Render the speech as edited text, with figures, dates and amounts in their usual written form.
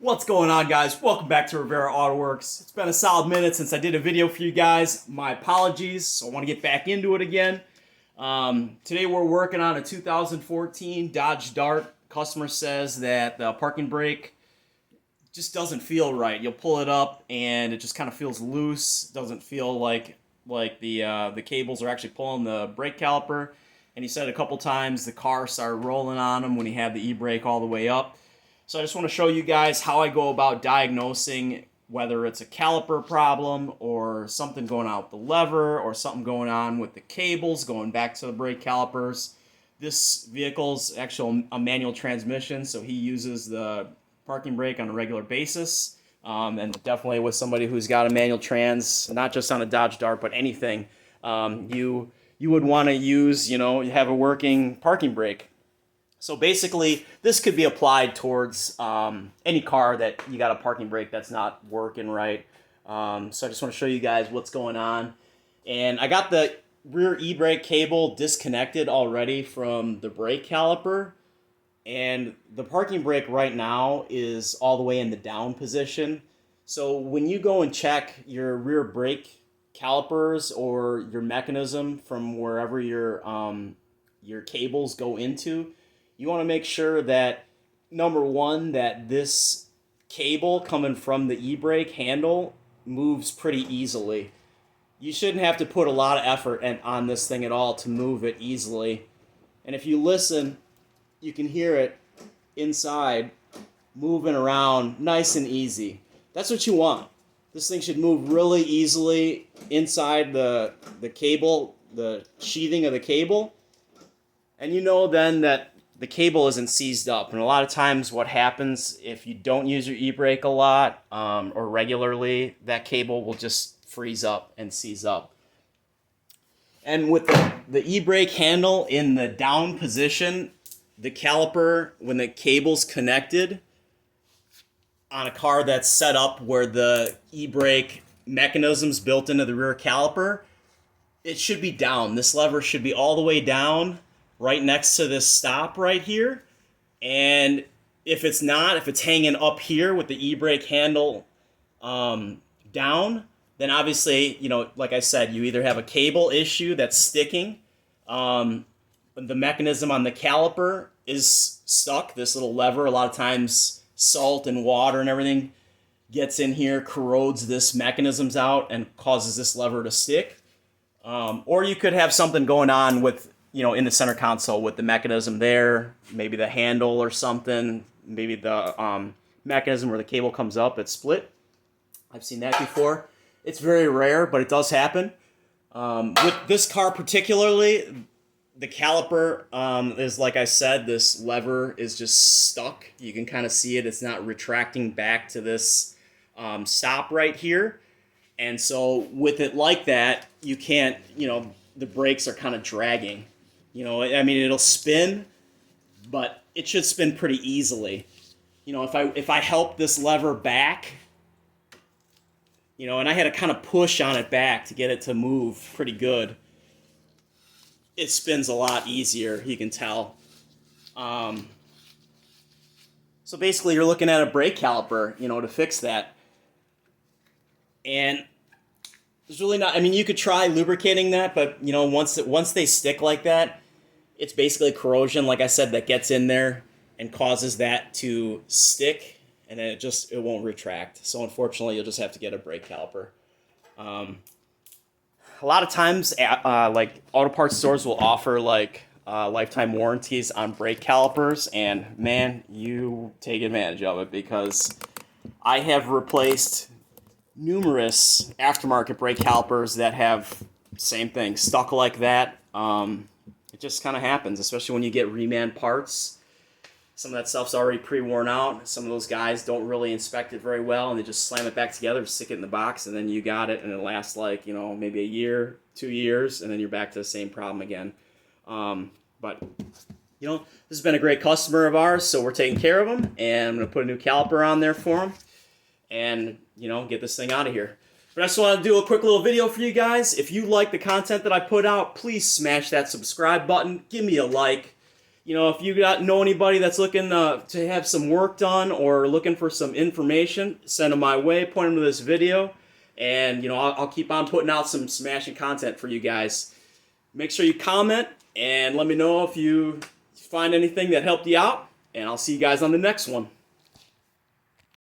What's going on, guys? Welcome back to Rivera AutoWorks. It's been a solid minute since I did a video for you guys. My apologies. So I want to get back into it again. Today we're working on a 2014 Dodge Dart. Customer says that the parking brake just doesn't feel right. You'll pull it up and it just kind of feels loose. Doesn't feel like the cables are actually pulling the brake caliper. And he said a couple times the car started rolling on him when he had the e-brake all the way up. So I just want to show you guys how I go about diagnosing whether it's a caliper problem or something going on with the lever or something going on with the cables going back to the brake calipers. This vehicle's actually a manual transmission, so he uses the parking brake on a regular basis. And definitely with somebody who's got a manual trans, not just on a Dodge Dart, but anything, you would want to use, have a working parking brake. So basically, this could be applied towards any car that you got a parking brake that's not working right. So I just want to show you guys what's going on. And I got the rear e-brake cable disconnected already from the brake caliper. And the parking brake right now is all the way in the down position. So when you go and check your rear brake calipers or your mechanism from wherever your cables go into, you want to make sure that, number one, that this cable coming from the e-brake handle moves pretty easily. You shouldn't have to put a lot of effort on this thing at all to move it easily. And if you listen, you can hear it inside moving around nice and easy. That's what you want. This thing should move really easily inside the cable, the sheathing of the cable. And you know then that the cable isn't seized up. And a lot of times what happens if you don't use your e-brake a lot or regularly, that cable will just freeze up and seize up. And with the e-brake handle in the down position, the caliper, when the cable's connected on a car that's set up where the e-brake mechanism's built into the rear caliper, it should be down. This lever should be all the way down, right next to this stop right here. And if it's not, if it's hanging up here with the e-brake handle down, then obviously, like I said, you either have a cable issue that's sticking, the mechanism on the caliper is stuck, this little lever. A lot of times salt and water and everything gets in here, corrodes this mechanisms out and causes this lever to stick. Or you could have something going on with in the center console with the mechanism there, maybe the handle or something, maybe the mechanism where the cable comes up, it's split. I've seen that before. It's very rare, but it does happen. With this car particularly, the caliper is, like I said, this lever is just stuck. You can kind of see it. It's not retracting back to this stop right here. And so with it like that, you can't, the brakes are kind of dragging. It'll spin, but it should spin pretty easily. If I help this lever back, and I had to kind of push on it back to get it to move pretty good, it spins a lot easier, you can tell. So basically you're looking at a brake caliper, to fix that. And there's really not, you could try lubricating that, but, once they stick like that, it's basically corrosion, like I said, that gets in there and causes that to stick, and then it won't retract. So unfortunately, you'll just have to get a brake caliper. A lot of times, like auto parts stores will offer lifetime warranties on brake calipers, and man, you take advantage of it, because I have replaced numerous aftermarket brake calipers that have same thing, stuck like that. It just kind of happens, especially when you get reman parts. Some of that stuff's already pre-worn out. Some of those guys don't really inspect it very well, and they just slam it back together, stick it in the box, and then you got it, and it lasts maybe a year, 2 years, and then you're back to the same problem again. But this has been a great customer of ours, so we're taking care of them, and I'm going to put a new caliper on there for them, and get this thing out of here. But I just want to do a quick little video for you guys. If you like the content that I put out, please smash that subscribe button. Give me a like. if you know anybody that's looking to have some work done or looking for some information, send them my way, point them to this video, and I'll keep on putting out some smashing content for you guys. Make sure you comment and let me know if you find anything that helped you out, and I'll see you guys on the next one.